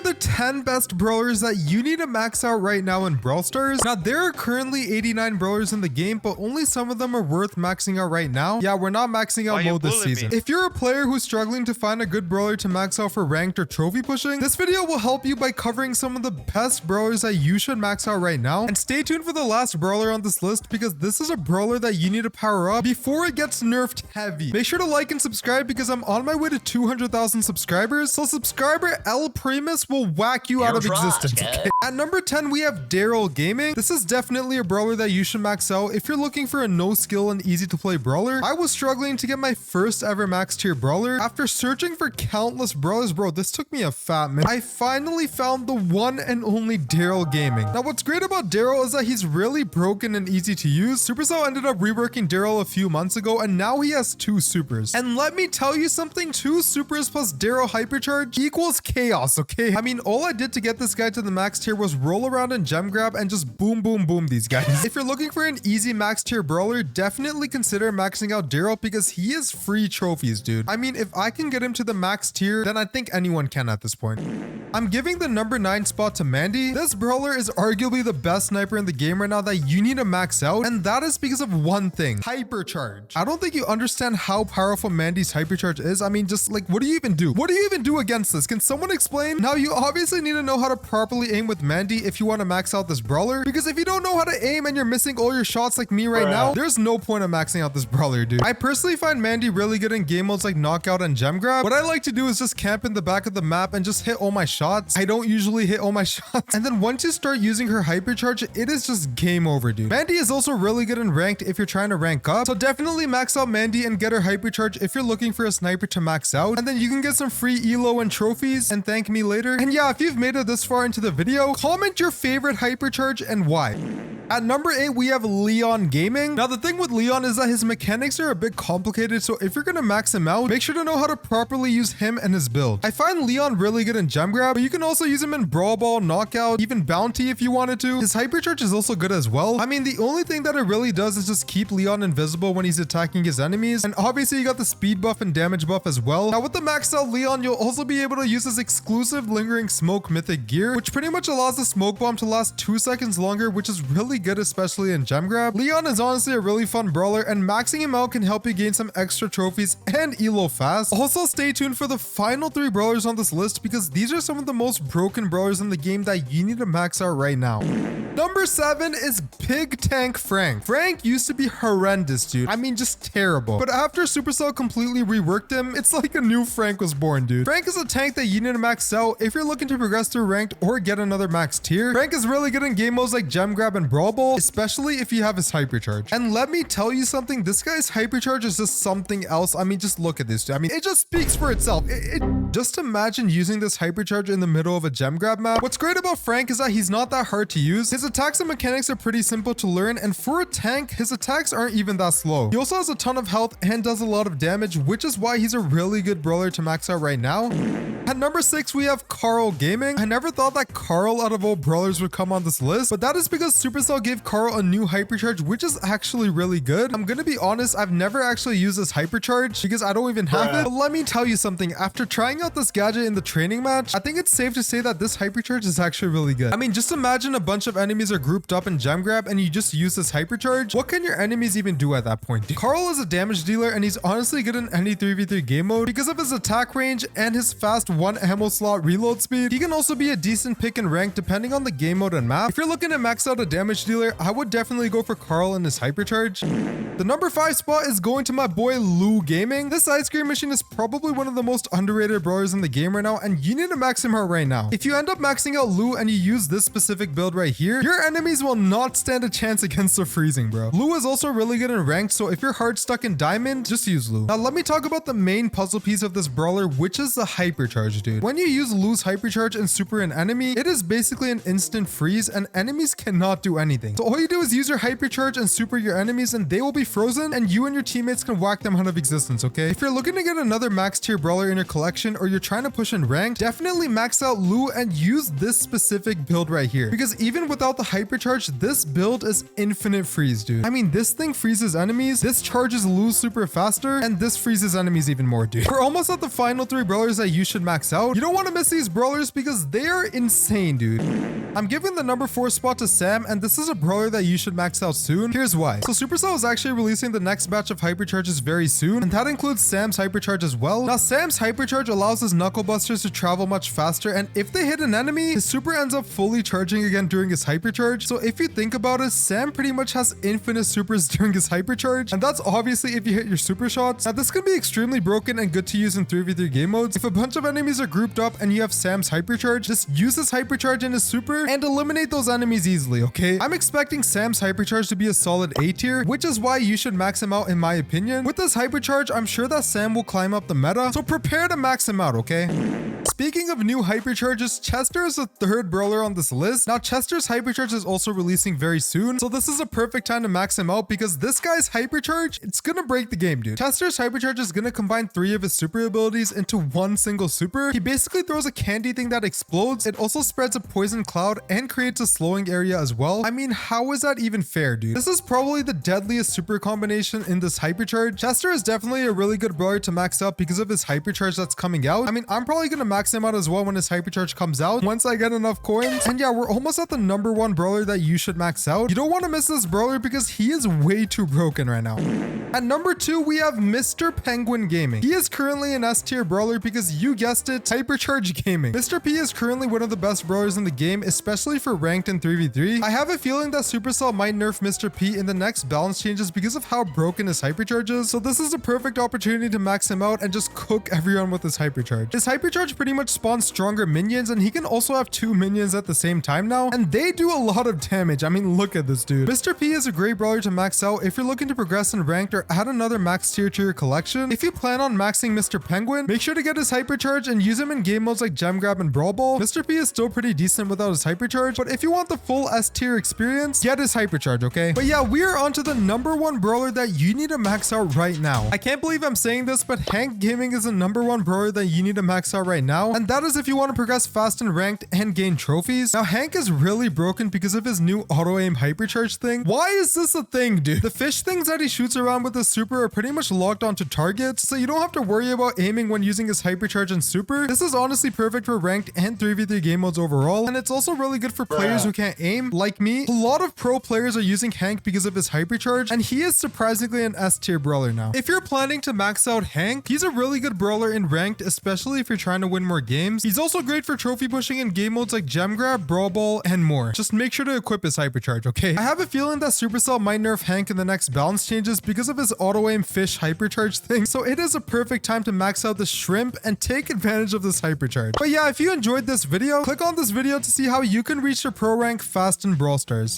the 10 best brawlers that you need to max out right now in Brawl Stars. Now, there are currently 89 brawlers in the game, but only some of them are worth maxing out right now. Yeah, we're not maxing out mode this season. If you're a player who's struggling to find a good brawler to max out for ranked or trophy pushing, this video will help you by covering some of the best brawlers that you should max out right now. And stay tuned for the last brawler on this list because this is a brawler that you need to power up before it gets nerfed heavy. Make sure to like and subscribe because I'm on my way to 200,000 subscribers. So subscriber El Primus will whack you out of existence. Okay? At number 10, we have Daryl Gaming. This is definitely a brawler that you should max out if you're looking for a no skill and easy to play brawler. I was struggling to get my first ever max tier brawler. After searching for countless brawlers, bro, this took me a fat minute. I finally found the one and only Daryl Gaming. Now, what's great about Daryl is that he's really broken and easy to use. Supercell ended up reworking Daryl a few months ago, and now he has 2 supers. And let me tell you something, 2 supers plus Daryl hypercharge equals chaos, okay? I mean, all I did to get this guy to the max tier was roll around and gem grab and just boom, boom, boom these guys. If you're looking for an easy max tier brawler, definitely consider maxing out Daryl because he is free trophies, dude. I mean, if I can get him to the max tier, then I think anyone can at this point. I'm giving the number 9 spot to Mandy. This brawler is arguably the best sniper in the game right now that you need to max out, and that is because of one thing: hypercharge. I don't think you understand how powerful Mandy's hypercharge is. I mean, just like, what do you even do? What do you even do against this? Can someone explain? Now, you obviously need to know how to properly aim with Mandy if you want to max out this brawler, because if you don't know how to aim and you're missing all your shots like me right now, there's no point of maxing out this brawler, dude. I personally find Mandy really good in game modes like knockout and gem grab. What I like to do is just camp in the back of the map and just hit all my shots. I don't usually hit all my shots. And then once you start using her hypercharge, it is just game over, dude. Mandy is also really good in ranked if you're trying to rank up. So definitely max out Mandy and get her hypercharge if you're looking for a sniper to max out. And then you can get some free elo and trophies and thank me later. And yeah, if you've made it this far into the video, comment your favorite hypercharge and why. At number 8, we have Leon Gaming. Now, the thing with Leon is that his mechanics are a bit complicated, so if you're gonna max him out, make sure to know how to properly use him and his build. I find Leon really good in gem grab, but you can also use him in Brawl Ball, Knockout, even Bounty if you wanted to. His hypercharge is also good as well. I mean, the only thing that it really does is just keep Leon invisible when he's attacking his enemies, and obviously you got the speed buff and damage buff as well. Now, with the maxed out Leon, you'll also be able to use his exclusive Lingering Smoke mythic gear, which pretty much allows the smoke bomb to last 2 seconds longer, which is really good, especially in gem grab. Leon is honestly a really fun brawler, and maxing him out can help you gain some extra trophies and elo fast. Also, stay tuned for the final 3 brawlers on this list because these are some of the most broken brawlers in the game that you need to max out right now. Number 7 is Big Tank Frank. Frank used to be horrendous, dude. I mean, just terrible. But after Supercell completely reworked him, it's like a new Frank was born, dude. Frank is a tank that you need to max out if you're looking to progress through ranked or get another max tier. Frank is really good in game modes like gem grab and Brawl Ball, especially if you have his hypercharge. And let me tell you something, this guy's hypercharge is just something else. I mean, just look at this, dude. I mean, it just speaks for itself. Just imagine using this hypercharge in the middle of a gem grab map. What's great about Frank is that he's not that hard to use. His attacks and mechanics are pretty simple to learn, and for a tank, his attacks aren't even that slow. He also has a ton of health and does a lot of damage, which is why he's a really good brawler to max out right now. At number 6, we have Carl Gaming. I never thought that Carl out of all brawlers would come on this list, but that is because Supercell gave Carl a new hypercharge, which is actually really good. I'm gonna be honest, I've never actually used this hypercharge because I don't even have it. But let me tell you something, after trying out this gadget in the training match, I think it's safe to say that this hypercharge is actually really good. I mean, just imagine a bunch of enemies are grouped up in gem grab and you just use this hypercharge. What can your enemies even do at that point? Carl is a damage dealer and he's honestly good in any 3v3 game mode because of his attack range and his fast 1 ammo slot reload speed. He can also be a decent pick in rank depending on the game mode and map. If you're looking to max out a damage dealer, I would definitely go for Carl and his hypercharge. The number 5 spot is going to my boy Lou Gaming. This ice cream machine is probably one of the most underrated brawlers in the game right now, and you need to max him out right now. If you end up maxing out Lou and you use this specific build right here, your enemies will not stand a chance against the freezing, bro. Lou is also really good in ranked, so if you're hard stuck in diamond, just use Lou. Now let me talk about the main puzzle piece of this brawler, which is the hypercharge, dude. When you use Lou's hypercharge and super an enemy, it is basically an instant freeze and enemies cannot do anything. So all you do is use your hypercharge and super your enemies and they will be frozen and you and your teammates can whack them out of existence, okay? If you're looking to get another max tier brawler in your collection or you're trying to push in rank, definitely max out Lu and use this specific build right here. Because even without the hypercharge, this build is infinite freeze, dude. I mean, this thing freezes enemies, this charges Lu super faster, and this freezes enemies even more, dude. We're almost at the final 3 brawlers that you should max out. You don't want to miss these brawlers because they are insane, dude. I'm giving the number 4 spot to Sam, and this is a brawler that you should max out soon. Here's why. So Supercell is actually releasing the next batch of hypercharges very soon, and that includes Sam's hypercharge as well. Now, Sam's hypercharge allows his knuckle busters to travel much faster, and if they hit an enemy, his super ends up fully charging again during his hypercharge. So if you think about it, Sam pretty much has infinite supers during his hypercharge, and that's obviously if you hit your super shots. Now, this can be extremely broken and good to use in 3v3 game modes. If a bunch of enemies are grouped up and you have Sam's hypercharge, just use his hypercharge in his super and eliminate those enemies easily, okay? I'm expecting Sam's hypercharge to be a solid A tier, which is why you should max him out in my opinion. With this hypercharge, I'm sure that Sam will climb up the meta, so prepare to max him out, okay? Speaking of new hypercharges, Chester is the 3rd brawler on this list. Now, Chester's hypercharge is also releasing very soon, so this is a perfect time to max him out because this guy's hypercharge, it's gonna break the game, dude. Chester's hypercharge is gonna combine 3 of his super abilities into one single super. He basically throws a candy thing that explodes. It also spreads a poison cloud and creates a slowing area as well. I mean, how is that even fair, dude? This is probably the deadliest super combination in this hypercharge. Chester is definitely a really good brawler to max out because of his hypercharge that's coming out. I mean, I'm probably gonna max him out as well when his hypercharge comes out once I get enough coins. And yeah, we're almost at the number 1 brawler that you should max out. You don't want to miss this brawler because he is way too broken right now. At number 2, we have Mr. Penguin Gaming. He is currently an S tier brawler because you guessed it, hypercharge gaming. Mr. P is currently one of the best brawlers in the game, especially for ranked in 3v3. I have a feeling that Supercell might nerf Mr. P in the next balance changes because of how broken his hypercharge is. So this is a perfect opportunity to max him out and just cook everyone with his hypercharge. His hypercharge pretty much spawns stronger minions, and he can also have 2 minions at the same time now, and they do a lot of damage. I mean, look at this dude. Mr. P is a great brawler to max out if you're looking to progress in ranked or add another max tier to your collection. If you plan on maxing Mr. Penguin, make sure to get his hypercharge and use him in game modes like Gem Grab and Brawl Ball. Mr. P is still pretty decent without his hypercharge, but if you want the full S tier experience, get his hypercharge, okay? But yeah, we are on to the number 1 brawler that you need to max out right now. I can't believe I'm saying this, but Hank Gaming is the number 1 brawler that you need to max out right now, and that is if you want to progress fast in ranked and gain trophies. Now, Hank is really broken because of his new auto-aim hypercharge thing. Why is this a thing, dude? The fish things that he shoots around with his super are pretty much locked onto targets, so you don't have to worry about aiming when using his hypercharge and super. This is honestly perfect for ranked and 3v3 game modes overall, and it's also really good for players who can't aim, like me. A lot of pro players are using Hank because of his hypercharge, and he is surprisingly an S tier brawler now. If you're planning to max out Hank, he's a really good brawler in ranked, especially if you're trying to win more games. He's also great for trophy pushing in game modes like Gem Grab, Brawl Ball, and more. Just make sure to equip his hypercharge, okay? I have a feeling that Supercell might nerf Hank in the next balance changes because of his auto-aim fish hypercharge thing, so it is a perfect time to max out the shrimp and take advantage of this hypercharge. But yeah, if you enjoyed this video, click on this video to see how you can reach your pro rank fast in Brawl Stars.